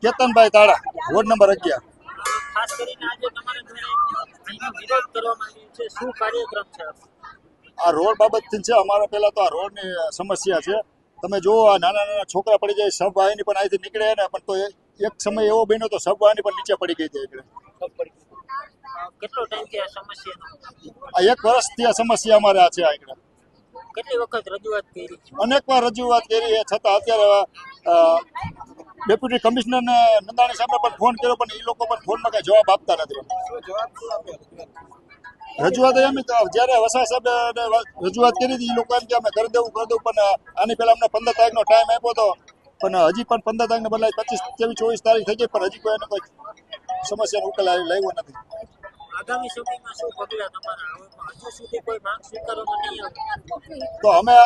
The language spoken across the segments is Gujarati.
કેતનભાઈ તાળા, વોર્ડ નંબર 11. ખાસ કરીને આજે તમારા દ્વારા અહીંનો વિરોધ કરવામાં આવ્યો છે, શું કાર્યક્રમ છે? આ રોડ બાબતથી છે. અમારે પહેલા તો આ રોડની સમસ્યા છે. તમે જુઓ, આ નાના નાના છોકરા પડી જાય, સબ વાહિની પણ અહીંથી નીકળે ને, પણ તો એક સમય એવો બન્યો તો સબ વાહિની પણ નીચે પડી ગઈ હતી. કેટલો ટાઈમથી આ સમસ્યા? આ 1 વર્ષથી આ સમસ્યા અમારે આ છે. આગળ કેટલી વખત રજૂઆત કરી? અનેક વાર રજૂઆત કરી છે, છતાં અત્યારે ડેપ્યુટી કમિશનરને નંદાણી સાહેબને પણ ફોન કર્યો, પણ એ લોકો પણ ફોનમાં કઈ જવાબ આપતા નથી. રજૂઆત એમ જ્યારે વસાવા સાહેબ રજૂઆત કરી હતી, એ લોકો એમ કે અમે કરી દેવું, પણ આની પહેલા અમને 15 તારીખનો ટાઈમ આપ્યો હતો, પણ હજી પણ 15 તારીખને બદલાય 25, 23, 24 તારીખ થઈ ગઈ, પણ હજી કોઈ એને કોઈ સમસ્યાનો ઉકેલ લાવ્યો નથી. આગામી સમયમાં શું પગલાં તમારા? હજુ સુધી કોઈ માંગ સ્વીકારવામાં નહીં આવે તો અમે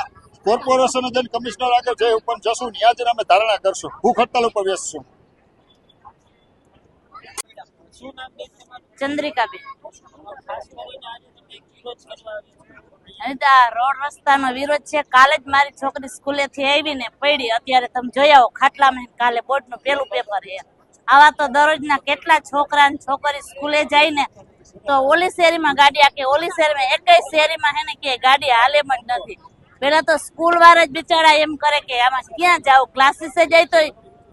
કોર્પોરેશન જઈને કમિશનર આગળ જઈ પણ જશું, ત્યાં જઈને અમે ધારણા કરશું, ભૂખ હડતાલ ઉપર બેસશું. શું નામ બેન તમારું? ચંદ્રિકાબેન. ખાસ કરીને આજે તમે એક વિરોધ કરવા આવ્યા અહીં તો આ રોડ રસ્તાનો વિરોધ છે. કાલે જ મારી છોકરી સ્કૂલેથી આવીને પડી, અત્યારે તમે જોઈ આવો ખાટલામાં. કાલે બોર્ડનું પેલું પેપર છે. આવા તો દરરોજના કેટલા છોકરા અને છોકરી સ્કૂલે જાય ને, તો ઓલી શેરીમાં ગાડી આકે, ઓલી શેરીમાં એકેય શેરીમાં હે ને કે ગાડી હાલે જ નથી. પેલા તો સ્કૂલ વાળા જ બિચારા એમ કરે કે આમાં ક્યાં જાવ, ક્લાસીસે જાય તો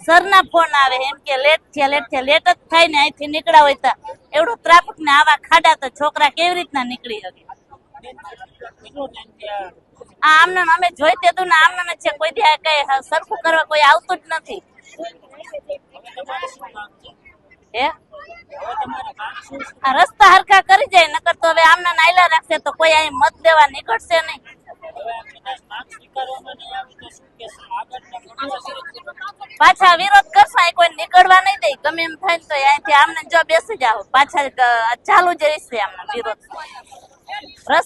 સરના ફોન આવે એમ કે લેટ છે, લેટ છે. લેટ જ થાય ને, અહીંથી નીકળ્યા હોય તો એવડો ટ્રાફિક ને આવા ખાડા, તો છોકરા કેવી રીતના નીકળી શકે? આ આમને અમે જોઈતે તું ને આમને છે, કોઈ દી કઈ સરખું કરવા કોઈ આવતું જ નથી. હે આ રસ્તા હરખા કરી જાય, નકર તો હવે આમના નાયલા રાખશે તો કોઈ અહીં મત દેવા નીકળશે નહીં. પાછા વિરોધ કરશો, અહીં કોઈ નીકળવા નહીં દે. ગમે એમ થાય તો અહીંથી આમને જો બેસી જાવ, પાછા ચાલુ જ રહેશે આમનો વિરોધ.